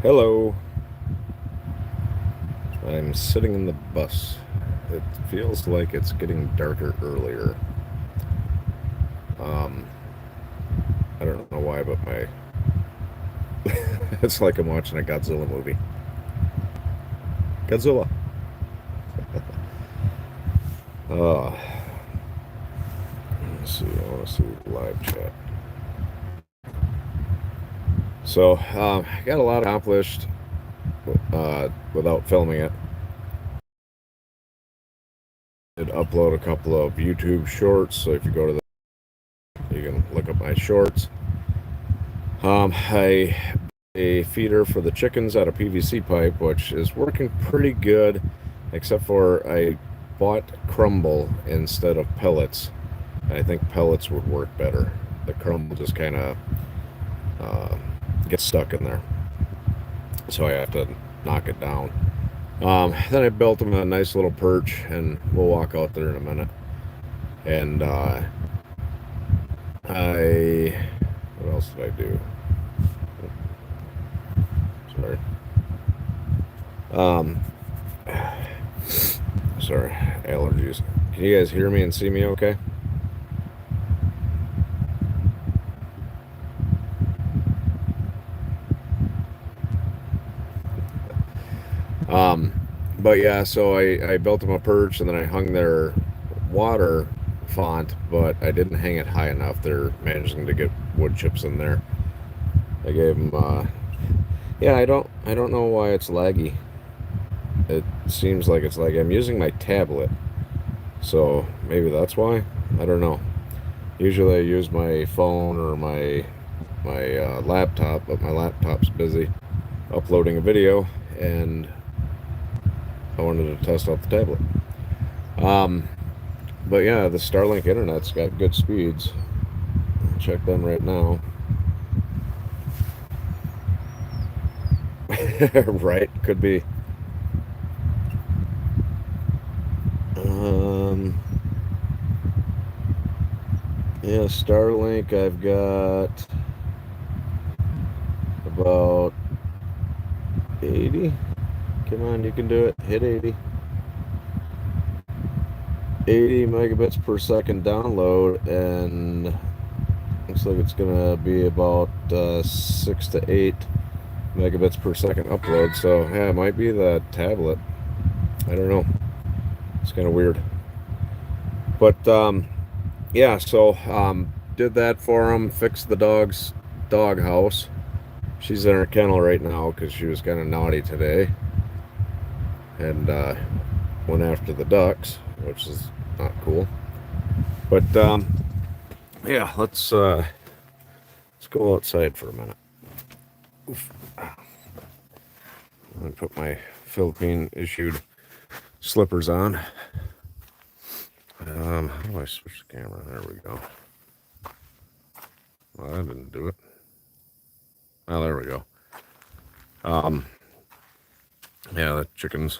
Hello. I'm sitting in the bus. It feels like it's getting darker earlier. Um, I don't know why, but my it's like I'm watching a Godzilla movie. Godzilla. Uh, let's see. I want to see live chat. So, I got a lot accomplished without filming it. Did upload a couple of YouTube shorts. So if you go to you can look up my shorts. I a feeder for the chickens out of PVC pipe, which is working pretty good, except for I bought crumble instead of pellets. I think pellets would work better. The crumble just kind of uh, gets stuck in there, so I have to knock it down. Then I built them a nice little perch, and we'll walk out there in a minute. And what else did I do? Sorry. Um, sorry, allergies. Can you guys hear me and see me okay? Um, but yeah, so I built them a perch and then I hung their water font, but I didn't hang it high enough. They're managing to get wood chips in there. I gave them, yeah, I don't know why it's laggy. It seems like it's laggy. I'm using my tablet, so maybe that's why. I don't know. Usually I use my phone or my laptop, but my laptop's busy uploading a video, and I wanted to test out the tablet. Um, but yeah, the Starlink internet's got good speeds. I'll check them right now. Right, could be. Um, yeah, Starlink, I've got about 80. Come on, you can do it. Hit 80. 80 megabits per second download, and looks like it's gonna be about 6 to 8 megabits per second upload. So yeah, it might be the tablet. I don't know. It's kind of weird. But yeah, so did that for him. Fixed the dog's dog house. She's in her kennel right now because she was kind of naughty today, and went after the ducks, which is not cool. But yeah, let's go outside for a minute. Oof. I'm gonna put my Philippine issued slippers on. How do I switch the camera? There we go. Well, that didn't do it. Oh, there we go. Yeah, the chickens.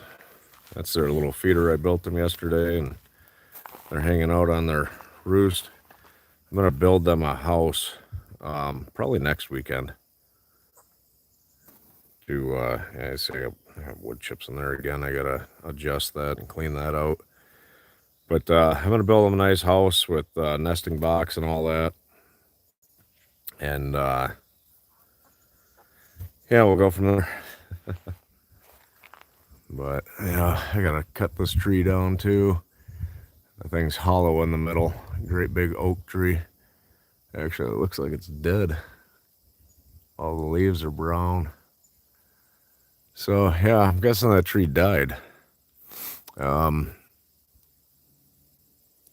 That's their little feeder. I built them yesterday, and they're hanging out on their roost. I'm gonna build them a house, probably next weekend. Yeah, I say I have wood chips in there again. I gotta adjust that and clean that out. But I'm gonna build them a nice house with nesting box and all that, and yeah, we'll go from there. But yeah, I gotta cut this tree down too. The thing's hollow in the middle. Great big oak tree. Actually, it looks like it's dead. All the leaves are brown. So yeah, I'm guessing that tree died.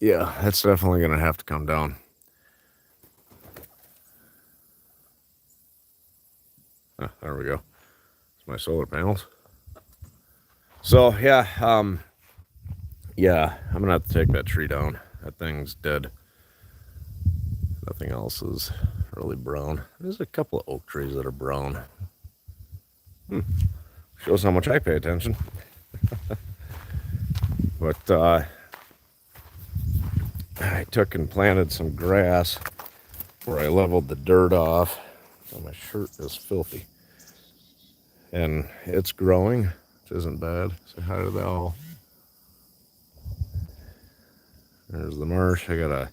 Yeah, that's definitely gonna have to come down. There we go. It's my solar panels. So yeah, yeah, I'm gonna have to take that tree down. That thing's dead. Nothing else is really brown. There's a couple of oak trees that are brown. Shows how much I pay attention. But I took and planted some grass where I leveled the dirt off. Oh, my shirt is filthy. and it's growing, which isn't bad. Say hi to the owl. There's the marsh. I gotta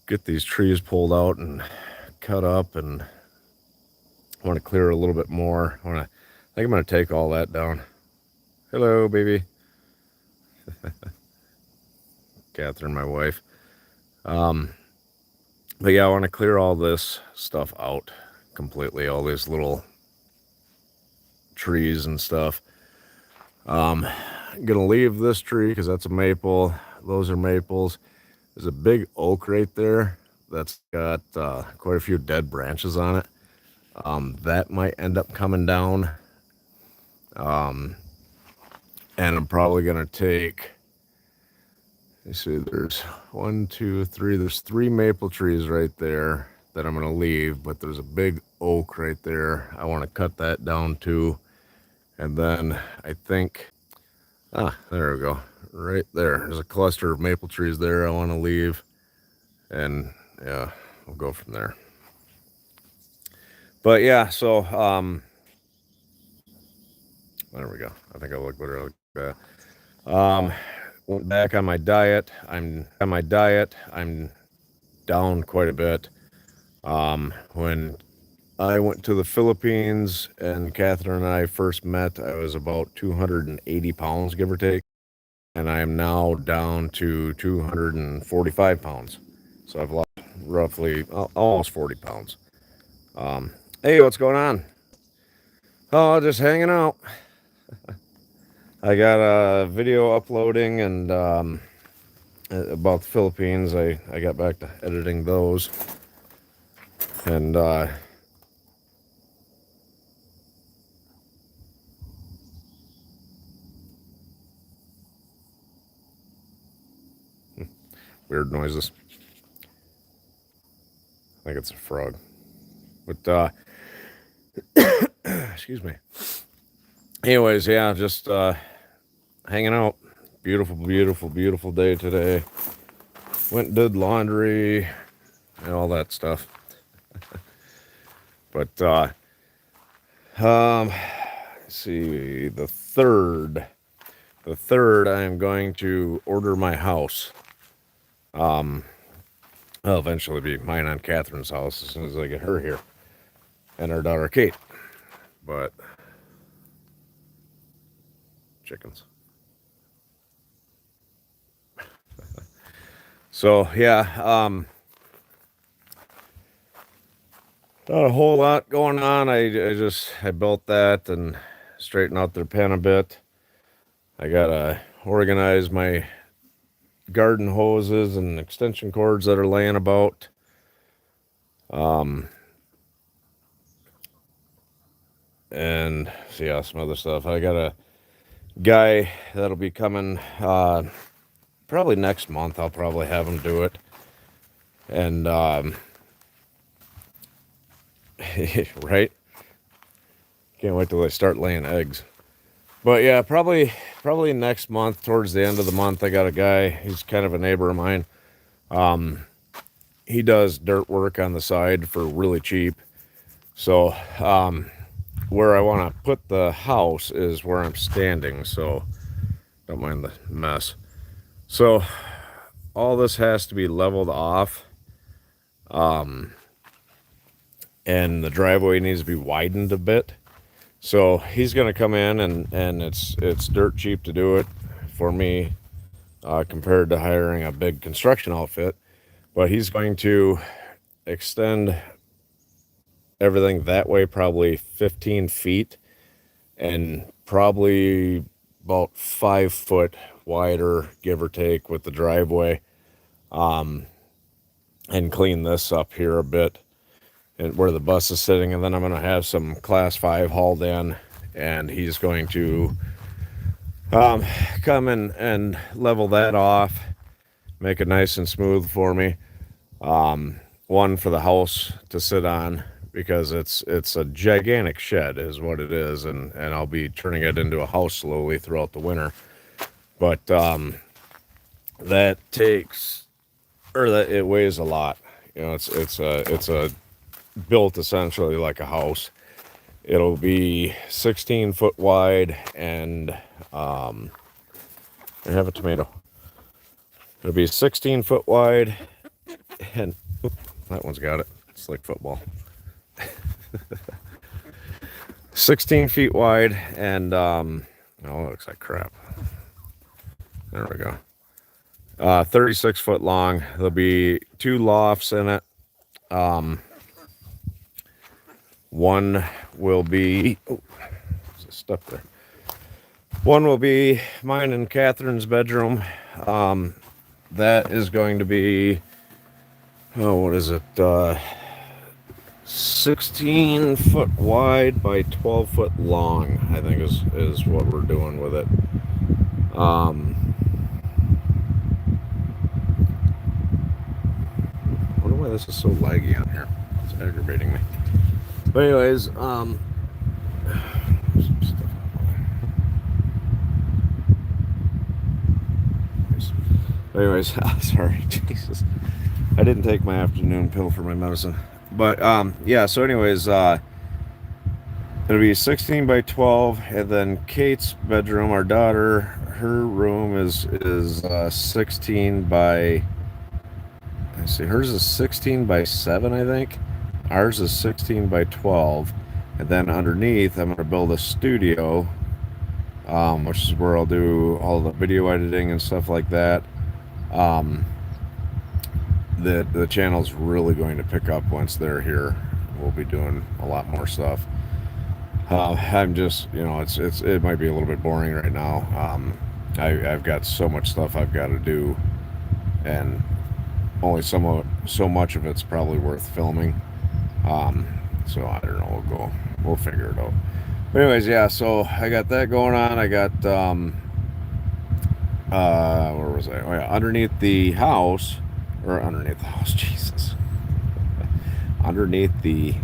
get these trees pulled out and cut up, and I want to clear a little bit more. I think I'm gonna take all that down. Hello, baby. Catherine, my wife. But yeah, I want to clear all this stuff out completely, all these little trees and stuff. I'm gonna leave this tree because that's a maple. Those are maples. There's a big oak right there that's got quite a few dead branches on it. That might end up coming down. And I'm probably gonna take, let's see, there's 1, 2, 3, there's 3 maple trees right there that I'm gonna leave, but there's a big oak right there. I want to cut that down too. And then I think, there we go, right there. There's a cluster of maple trees there I want to leave, and yeah, we'll go from there. But yeah, so there we go. I think I look better like that. Went back on my diet. I'm down quite a bit. When I went to the Philippines and Catherine and I first met, I was about 280 pounds, give or take. And I am now down to 245 pounds. So I've lost roughly almost 40 pounds. Hey, what's going on? Oh, just hanging out. I got a video uploading and about the Philippines. I got back to editing those. And weird noises. I think it's a frog. But excuse me. Anyways, yeah, just hanging out. Beautiful, beautiful, beautiful day today. Went and did laundry and all that stuff. But let's see, the third I am going to order my house. I'll eventually be mine on Catherine's house as soon as I get her here, and her daughter Kate. But chickens. So yeah, not a whole lot going on. I built that and straightened out their pen a bit. I gotta organize my garden hoses and extension cords that are laying about. And so yeah, some other stuff. I got a guy that'll be coming probably next month. I'll probably have him do it. And right? Can't wait till they start laying eggs. But yeah, probably next month, towards the end of the month, I got a guy. He's kind of a neighbor of mine. He does dirt work on the side for really cheap. So where I want to put the house is where I'm standing. So don't mind the mess. So all this has to be leveled off. And the driveway needs to be widened a bit. So he's going to come in and it's dirt cheap to do it for me compared to hiring a big construction outfit. But he's going to extend everything that way probably 15 feet and probably about 5 foot wider, give or take, with the driveway, and clean this up here a bit and where the bus is sitting. And then I'm going to have some class 5 hauled in, and he's going to come in and level that off, make it nice and smooth for me. One for the house to sit on, because it's a gigantic shed is what it is, and I'll be turning it into a house slowly throughout the winter. But that takes, or that it weighs a lot. You know, it's a built essentially like a house. It'll be 16 foot wide, and I have a tomato. It'll be 16 foot wide, and oop, that one's got it. It's like football. 16 feet wide, and oh, it looks like crap. There we go. 36 foot long. There'll be 2 lofts in it. One will be, oh, there's a step there. One will be mine and Catherine's bedroom. That is going to be, oh, what is it? 16 foot wide by 12 foot long, I think is what we're doing with it. I wonder why this is so laggy on here. It's aggravating me. But anyways, sorry, Jesus, I didn't take my afternoon pill for my medicine. But yeah, so anyways, it'll be 16 by 12, and then Kate's bedroom, our daughter, her room is 16 by, let's see, hers is 16 by 7, I think. Ours is 16 by 12, and then underneath I'm going to build a studio, which is where I'll do all the video editing and stuff like that. The channel's really going to pick up once they're here. We'll be doing a lot more stuff. I'm just, you know, it might be a little bit boring right now. I've got so much stuff I've got to do, and only so much of it's probably worth filming. So I don't know, we'll figure it out. But anyways, yeah, so I got that going on. I got, where was I? Oh yeah, underneath the house, Jesus. Underneath the,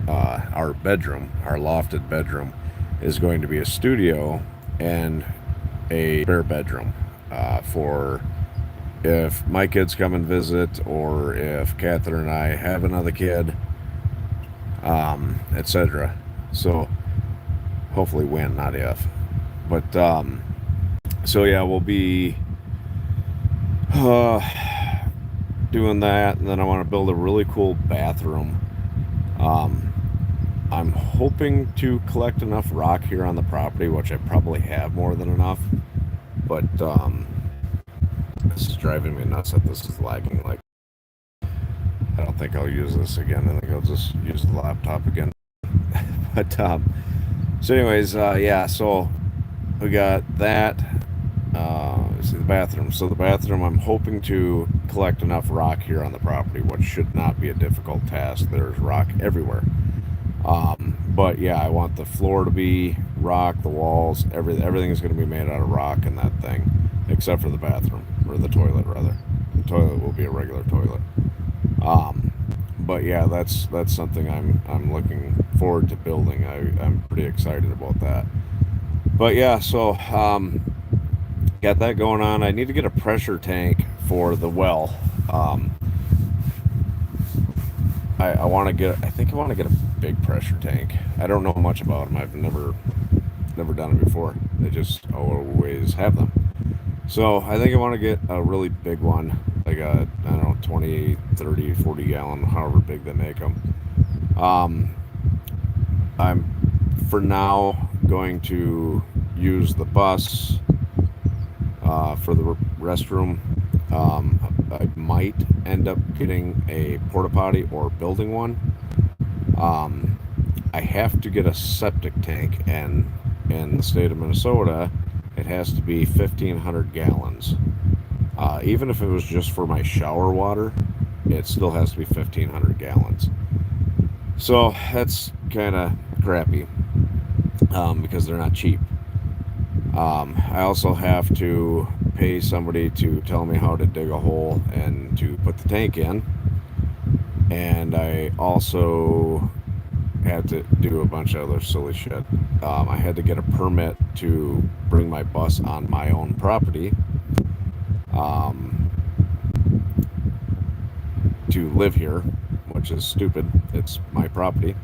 our bedroom, our lofted bedroom, is going to be a studio and a spare bedroom, for if my kids come and visit, or if Catherine and I have another kid, etc. So hopefully when, not if. But so yeah, we'll be doing that, and then I want to build a really cool bathroom. I'm hoping to collect enough rock here on the property, which I probably have more than enough, but this is driving me nuts that this is lagging. Like, I don't think I'll use this again. I think I'll just use the laptop again. But so anyways, yeah, so we got that. See the bathroom. So the bathroom, I'm hoping to collect enough rock here on the property, which should not be a difficult task. There's rock everywhere. But yeah, I want the floor to be rock, the walls, everything is going to be made out of rock in that thing, except for the bathroom, or the toilet rather. The toilet will be a regular toilet. But yeah, that's something I'm looking forward to building. I'm pretty excited about that. But yeah, so got that going on. I need to get a pressure tank for the well. I want to get. I think I want to get a big pressure tank. I don't know much about them. I've never done it before. They just always have them. So I think I want to get a really big one, like a, I don't know, 20, 30, 40 gallon, however big they make them. I'm for now going to use the bus for the restroom. I might end up getting a porta potty or building one. I have to get a septic tank, and in the state of Minnesota, it has to be 1,500 gallons. Even if it was just for my shower water, it still has to be 1,500 gallons. So that's kind of crappy, because they're not cheap. I also have to pay somebody to tell me how to dig a hole and to put the tank in. And I also had to do a bunch of other silly shit. I had to get a permit to bring my bus on my own property, to live here, which is stupid. It's my property.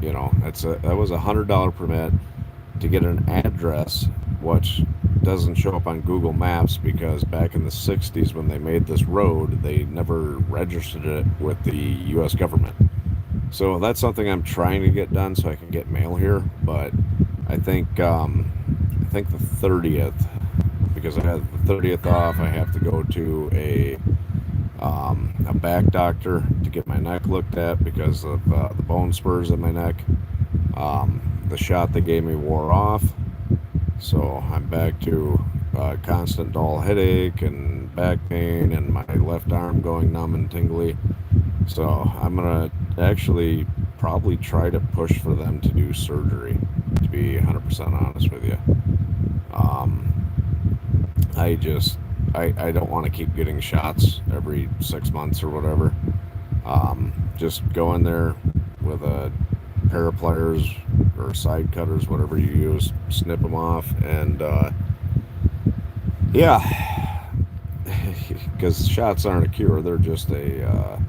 that was $100 permit to get an address, which doesn't show up on Google Maps because back in the 60s when they made this road, they never registered it with the U.S. government. So that's something I'm trying to get done so I can get mail here. But I think the 30th, because I had the 30th off, I have to go to a back doctor to get my neck looked at because of the bone spurs in my neck. The shot they gave me wore off, so I'm back to constant dull headache and back pain and my left arm going numb and tingly. So I'm gonna actually probably try to push for them to do surgery, to be 100% honest with you. I just I don't want to keep getting shots every 6 months or whatever. Just go in there with a pair of pliers or side cutters, whatever you use, snip them off, and yeah, because shots aren't a cure; they're just a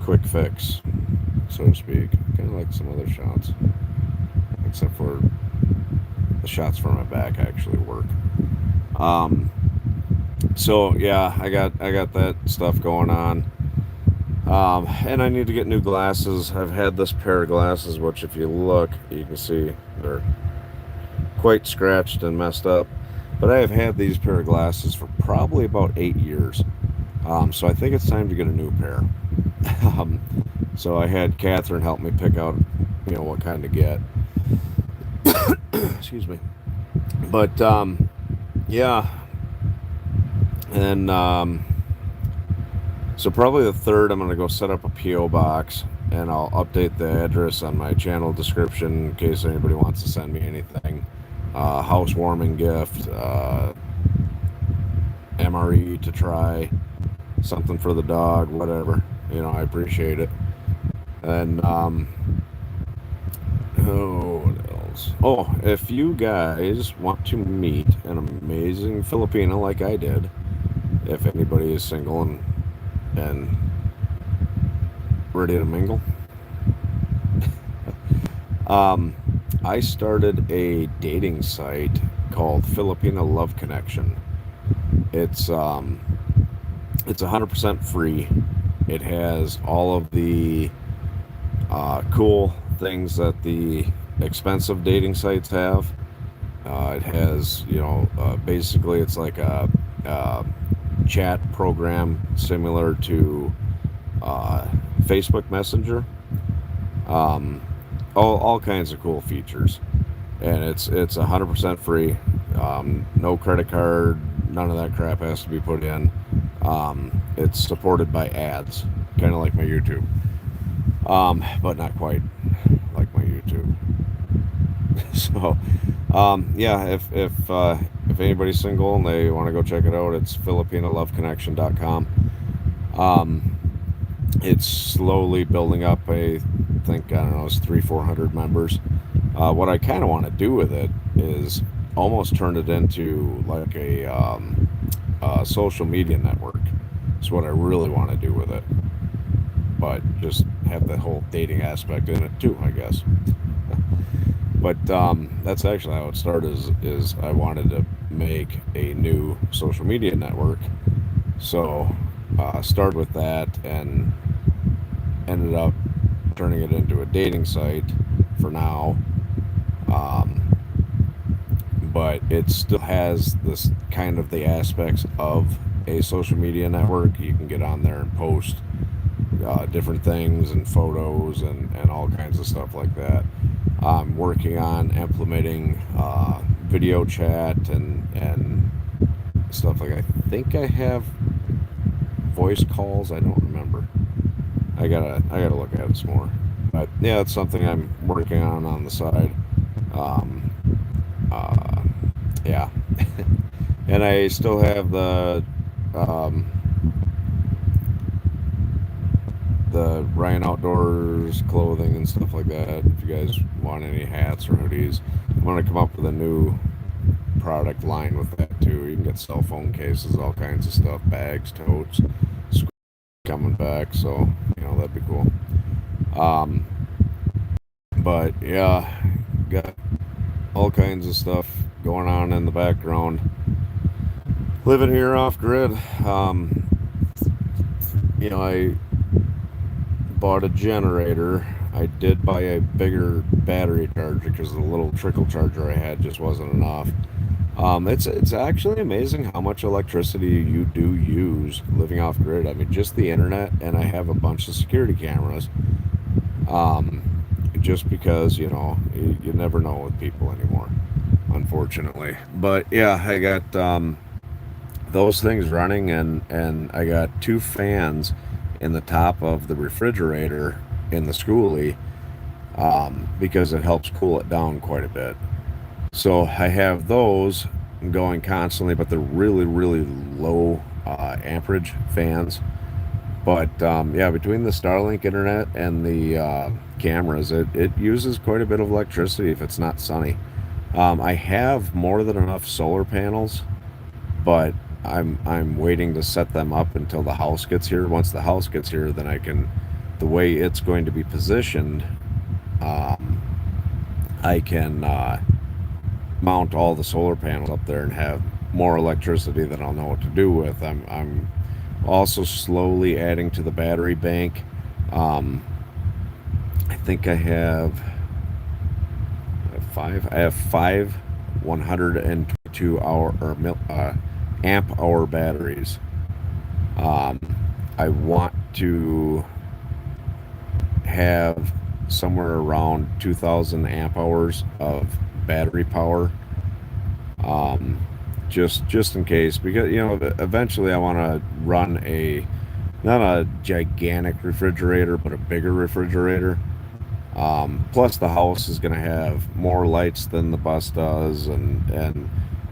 quick fix, so to speak. Kind of like some other shots, except for the shots for my back actually work. So yeah, I got that stuff going on. And I need to get new glasses. I've had this pair of glasses, which if you look, you can see they're quite scratched and messed up. But I have had these pair of glasses for probably about 8 years. So I think it's time to get a new pair. um, so I had Catherine help me pick out, what kind to get. Excuse me. But yeah, and so probably the 3rd, I'm going to go set up a P.O. box, and I'll update the address on my channel description in case anybody wants to send me anything. Housewarming gift, MRE to try, something for the dog, whatever. I appreciate it. And, what else? Oh, if you guys want to meet an amazing Filipino like I did, if anybody is single and ready to mingle. I started a dating site called Filipino Love Connection. It's 100% free. It has all of the cool things that the expensive dating sites have. It has, basically it's like a chat program similar to Facebook Messenger. All kinds of cool features, and it's 100% free. No credit card, none of that crap has to be put in. It's supported by ads, kind of like my YouTube, but not quite like my YouTube. So, yeah, if anybody's single and they want to go check it out, it's filipinaloveconnection.com. It's slowly building up. I think, I don't know, it's 300-400 members. What I kind of want to do with it is almost turn it into like a social media network. That's what I really want to do with it. But just have the whole dating aspect in it too, I guess. But that's actually how it started. Is I wanted to make a new social media network. So started with that and ended up turning it into a dating site for now. But it still has this kind of the aspects of a social media network. You can get on there and post different things and photos and all kinds of stuff like that. I'm working on implementing video chat and stuff like I think I have voice calls. I don't remember. I gotta look at it some more. But yeah, it's something I'm working on the side. Yeah, and I still have the Ryan Outdoors clothing and stuff like that. If you guys want any hats or hoodies, I'm gonna come up with a new product line with that too. You can get cell phone cases, all kinds of stuff, bags, totes, coming back. So that'd be cool. But yeah, got all kinds of stuff going on in the background. Living here off grid. I bought a generator. I did buy a bigger battery charger because the little trickle charger I had just wasn't enough. It's actually amazing how much electricity you do use living off grid. I mean, just the internet, and I have a bunch of security cameras. Just because you never know with people anymore, unfortunately. But yeah, I got those things running, and I got two fans in the top of the refrigerator in the schoolie, because it helps cool it down quite a bit. So I have those going constantly, but they're really, really low amperage fans. But yeah, between the Starlink internet and the cameras, it uses quite a bit of electricity if it's not sunny. I have more than enough solar panels, but I'm waiting to set them up until the house gets here. Once the house gets here, then I can, the way it's going to be positioned, I can mount all the solar panels up there and have more electricity than I'll know what to do with. I'm also slowly adding to the battery bank. I think I have five 122 hour or amp hour batteries. I want to have somewhere around 2,000 amp hours of battery power, just in case, because eventually I want to run a, not a gigantic refrigerator, but a bigger refrigerator. Plus the house is going to have more lights than the bus does, and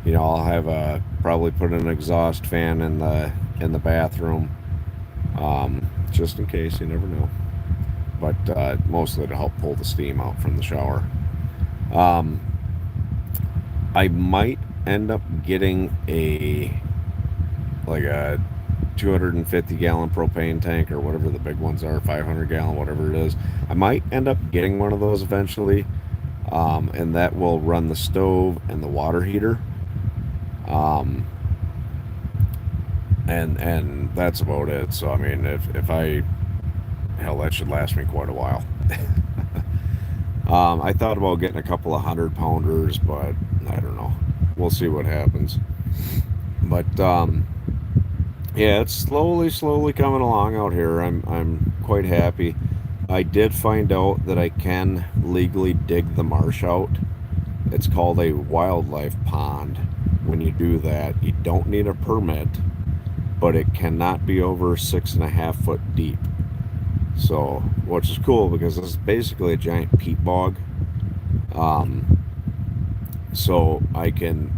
I'll have probably put an exhaust fan in the bathroom, just in case. You never know. But mostly to help pull the steam out from the shower. I might end up getting a 250 gallon propane tank, or whatever the big ones are, 500 gallon, whatever it is. I might end up getting one of those eventually, and that will run the stove and the water heater. And that's about it. So I mean, if I, hell, that should last me quite a while. I thought about getting a couple of 100-pounders, but I don't know. We'll see what happens. But yeah, it's slowly coming along out here. I'm quite happy. I did find out that I can legally dig the marsh out. It's called a wildlife pond. When you do that, you don't need a permit, but it cannot be over 6.5 foot deep. So, which is cool because it's basically a giant peat bog. So I can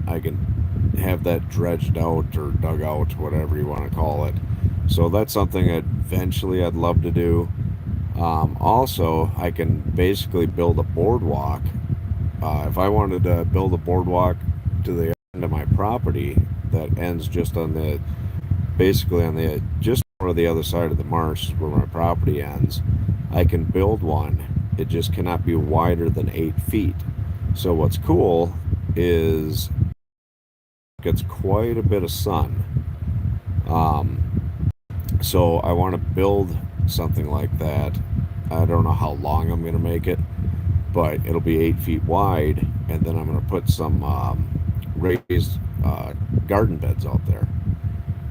have that dredged out or dug out, whatever you want to call it. So that's something that eventually I'd love to do. Also, I can basically build a boardwalk. If I wanted to build a boardwalk to the end of my property that ends just on the, basically on the, just on the other side of the marsh is where my property ends, I can build one. It just cannot be wider than 8 feet. So what's cool is it gets quite a bit of sun. So I want to build something like that. I don't know how long I'm going to make it, but it'll be 8 feet wide, and then I'm going to put some raised garden beds out there.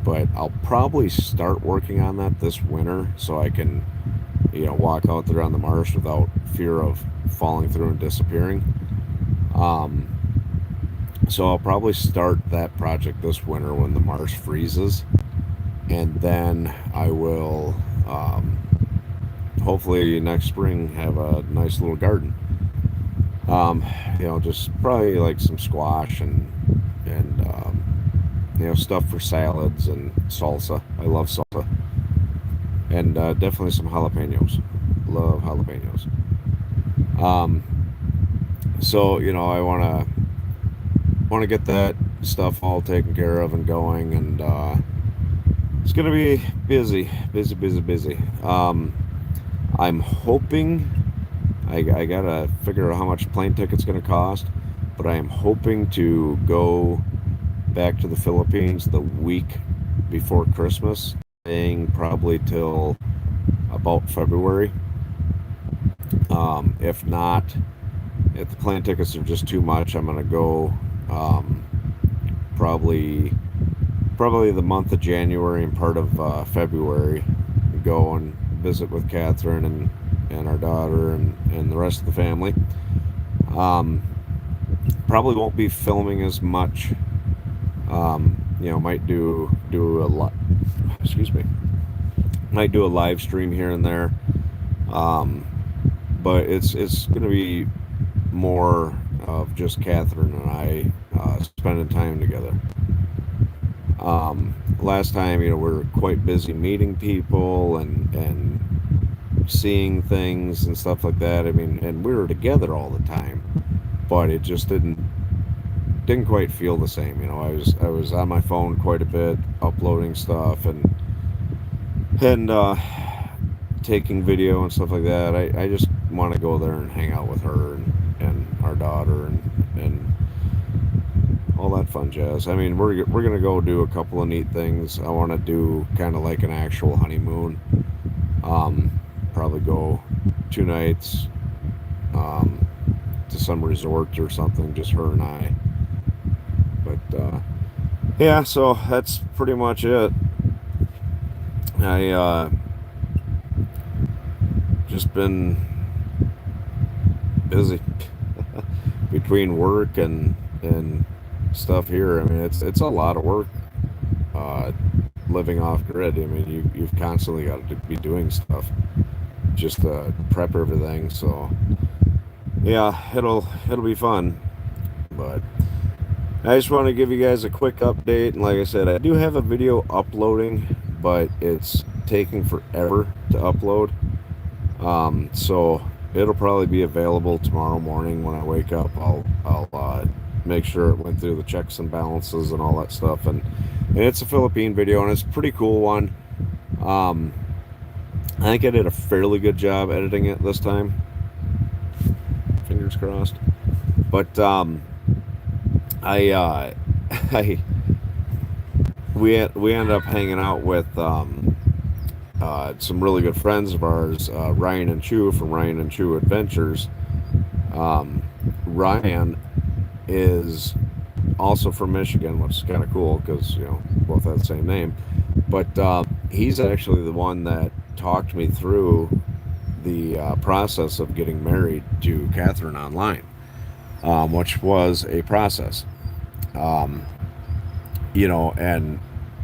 But I'll probably start working on that this winter so I can, walk out there on the marsh without fear of falling through and disappearing. So I'll probably start that project this winter when the marsh freezes, and then I will hopefully next spring have a nice little garden. Just probably like some squash and stuff for salads and salsa. I love salsa. And definitely some jalapenos. Love jalapenos. So I want to get that stuff all taken care of and going, and it's gonna be busy. I'm hoping I gotta figure out how much plane ticket's gonna cost, but I am hoping to go back to the Philippines the week before Christmas, staying probably till about February. If not, if the plane tickets are just too much, I'm gonna go um, probably the month of January and part of February. Go and visit with Catherine and our daughter and the rest of the family. Um, Probably won't be filming as much. Might do a lot. Excuse me. Might do a live stream here and there. Um, but it's going to be more of just Catherine and I spending time together. Last time, we were quite busy meeting people and seeing things and stuff like that. I mean, and we were together all the time, but it just didn't quite feel the same. I was on my phone quite a bit, uploading stuff and taking video and stuff like that. I just want to go there and hang out with her and our daughter and all that fun jazz. I mean, we're gonna go do a couple of neat things. I want to do kind of like an actual honeymoon. Probably go 2 nights to some resort or something, just her and I. But yeah, so that's pretty much it. I just been busy between work and stuff here. I mean, it's a lot of work uh, living off grid. I mean, you've constantly got to be doing stuff just to prep everything. So yeah, it'll be fun. But I just want to give you guys a quick update. And like I said, I do have a video uploading, but it's taking forever to upload. So it'll probably be available tomorrow morning when I wake up. I'll make sure it went through the checks and balances and all that stuff. And it's a Philippine video, and it's a pretty cool one. I think I did a fairly good job editing it this time. Fingers crossed. But I I we ended up hanging out with some really good friends of ours, Ryan and Chu from Ryan and Chu Adventures. Ryan is also from Michigan, which is kind of cool because both have the same name. But he's actually the one that talked me through the process of getting married to Catherine online, which was a process. And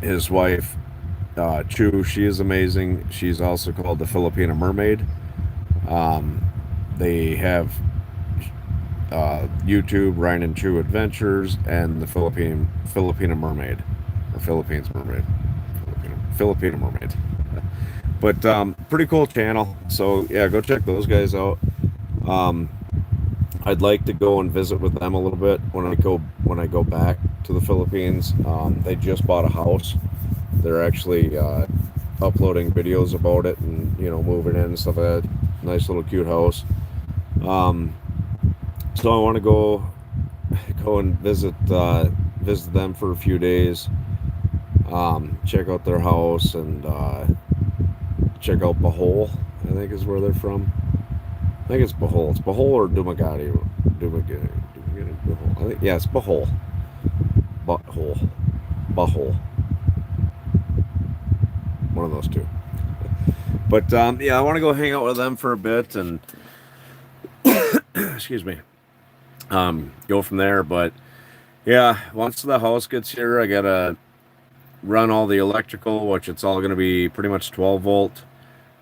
his wife, Chu, she is amazing. She's also called the Filipina Mermaid. They have YouTube, Ryan and Chu Adventures, and the Filipina Mermaid, or Philippines Mermaid, Filipina Mermaid. But pretty cool channel. So yeah, go check those guys out. I'd like to go and visit with them a little bit when I go back to the Philippines. They just bought a house. They're actually uploading videos about it and moving in and stuff like that. Nice little cute house. So I want to go and visit them for a few days. Check out their house and check out Bohol, I think is where they're from. I think it's Bohol. It's Bohol or Dumaguete. Bohol. I think, yeah, it's Bohol. Bohol. One of those two. But yeah, I want to go hang out with them for a bit and excuse me. Go from there. But yeah, once the house gets here, I gotta run all the electrical, which it's all going to be pretty much 12 volt.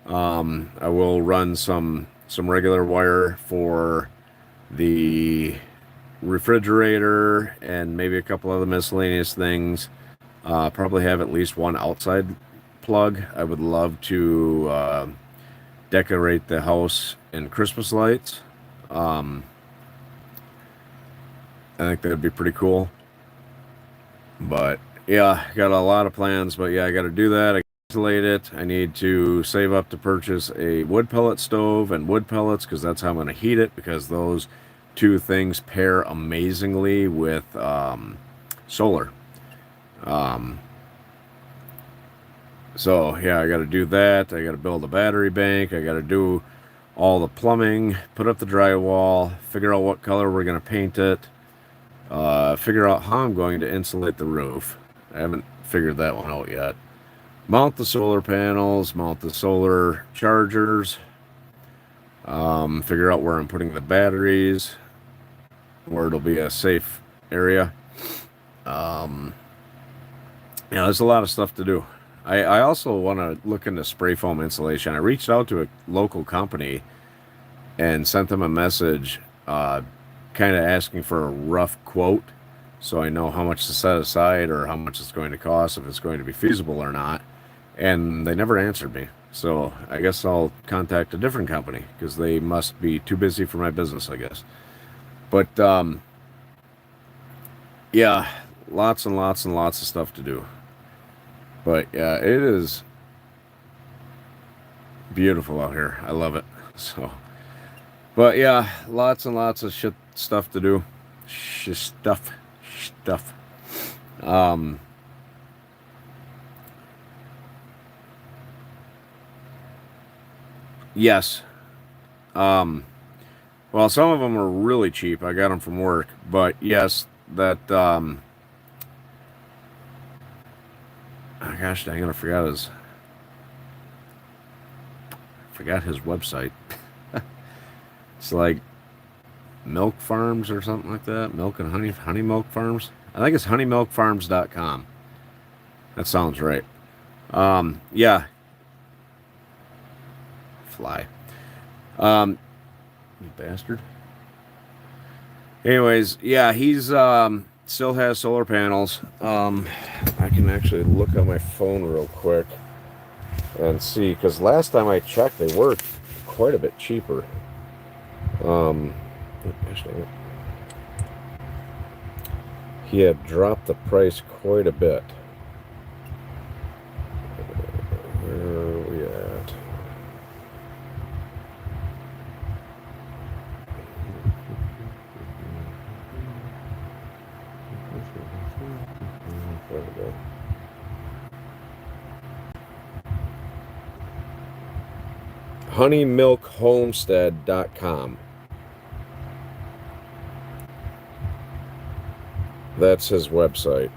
I will run some regular wire for the refrigerator and maybe a couple other miscellaneous things. Probably have at least one outside plug. I would love to decorate the house in Christmas lights. I think that'd be pretty cool. But yeah, got a lot of plans, but yeah, I got to do that. insulate it. I need to save up to purchase a wood pellet stove and wood pellets because that's how I'm going to heat it, because those two things pair amazingly with solar. So yeah, I got to do that. I got to build a battery bank. I got to do all the plumbing, put up the drywall, figure out what color we're going to paint it, figure out how I'm going to insulate the roof. I haven't figured that one out yet. Mount the solar panels, mount the solar chargers, figure out where I'm putting the batteries, where it'll be a safe area. Yeah, there's a lot of stuff to do. I also want to look into spray foam insulation. I reached out to a local company and sent them a message kind of asking for a rough quote so I know how much to set aside or how much it's going to cost, if it's going to be feasible or not. And they never answered me. So I guess I'll contact a different company because they must be too busy for my business, I guess. But yeah, lots and lots and lots of stuff to do. But yeah, it is beautiful out here. I love it. So, but yeah, lots and lots of stuff to do. Stuff. Yes. Well, some of them are really cheap. I got them from work, but yes, that oh gosh dang it, I forgot his website. It's like Milk Farms or something like that. Milk and Honey Milk Farms. I think it's honeymilkfarms.com. That sounds right. Yeah. Fly. You bastard. Anyways, yeah, he's still has solar panels. I can actually look on my phone real quick and see, because last time I checked, they were quite a bit cheaper. He had dropped the price quite a bit. Where are we at? There we go. honeymilkhomestead.com. That's his website.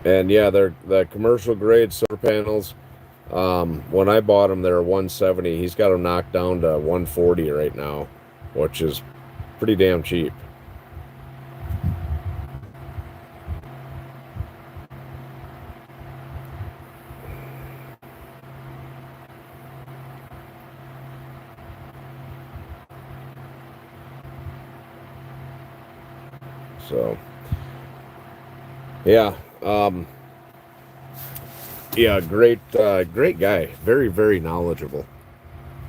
And yeah, they're the commercial grade solar panels. When I bought them, they were $170. He's got them knocked down to $140 right now, which is pretty damn cheap. So, yeah, yeah, great guy. Very, very knowledgeable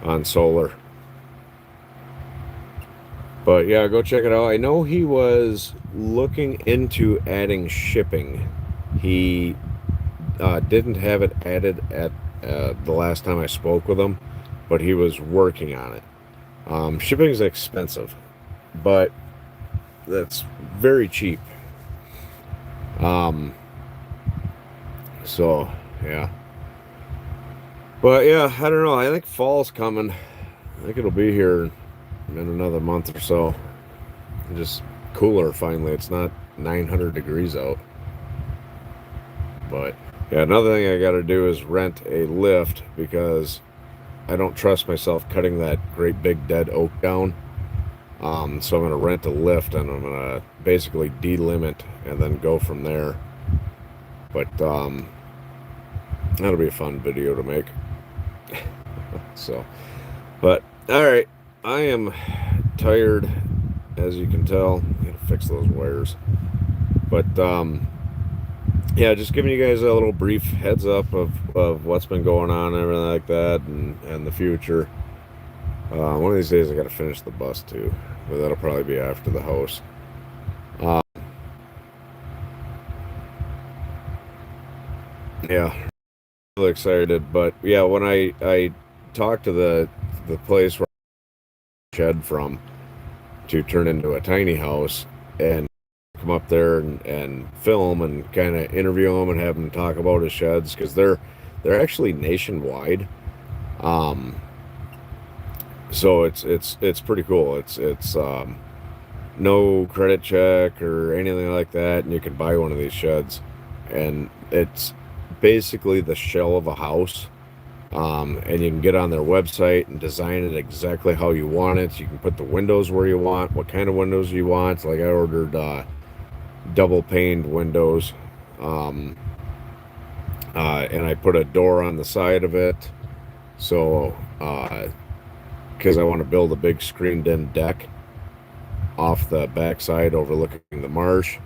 on solar. But yeah, go check it out. I know he was looking into adding shipping. He didn't have it added at the last time I spoke with him, but he was working on it. Shipping is expensive, but that's very cheap. So yeah, but yeah, I don't know. I think fall's coming. I think it'll be here in another month or so. Just cooler finally. It's not 900 degrees out. But yeah, another thing I got to do is rent a lift because I don't trust myself cutting that great big dead oak down. So I'm going to rent a lift and I'm going to basically delimit and then go from there. But that'll be a fun video to make. So, but all right, I am tired, as you can tell. I gotta fix those wires. But yeah, just giving you guys a little brief heads up of what's been going on and everything like that, and the future. One of these days I gotta finish the bus too, but that'll probably be after the house. Yeah, really excited. But yeah, when I talked to the place where I shed from to turn into a tiny house and come up there and film and kind of interview them and have them talk about his sheds because they're actually nationwide. Um, so it's pretty cool. It's no credit check or anything like that, and you can buy one of these sheds, and it's basically the shell of a house. And you can get on their website and design it exactly how you want it. You can put the windows where you want, what kind of windows you want. Like I ordered double paned windows, um, and I put a door on the side of it. So, because I want to build a big screened-in deck off the backside overlooking the marsh.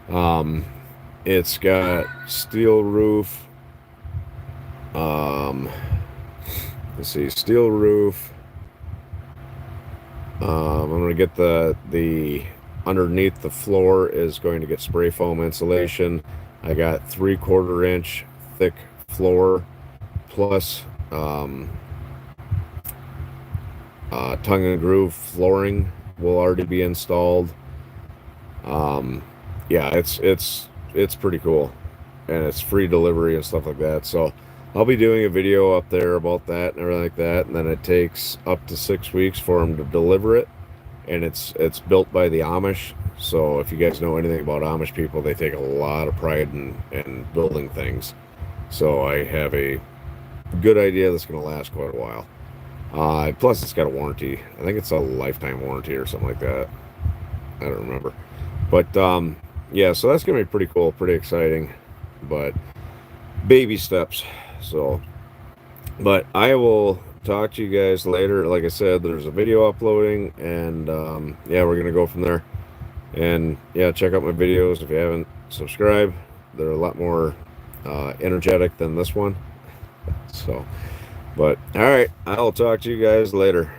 Um, it's got steel roof. Let's see, steel roof. I'm going to get the underneath the floor is going to get spray foam insulation. I got 3/4 inch thick floor plus tongue and groove flooring will already be installed. Yeah, it's pretty cool, and it's free delivery and stuff like that. So I'll be doing a video up there about that and everything like that, and then it takes up to 6 weeks for them to deliver it, and it's built by the Amish. So if you guys know anything about Amish people, they take a lot of pride in building things. So I have a good idea that's going to last quite a while. Plus, it's got a warranty. I think it's a lifetime warranty or something like that. I don't remember. But yeah, so that's going to be pretty cool, pretty exciting. But baby steps. So, but I will talk to you guys later. Like I said, there's a video uploading, and yeah, we're going to go from there. And yeah, check out my videos if you haven't subscribed. They're a lot more energetic than this one. So, but all right, I'll talk to you guys later.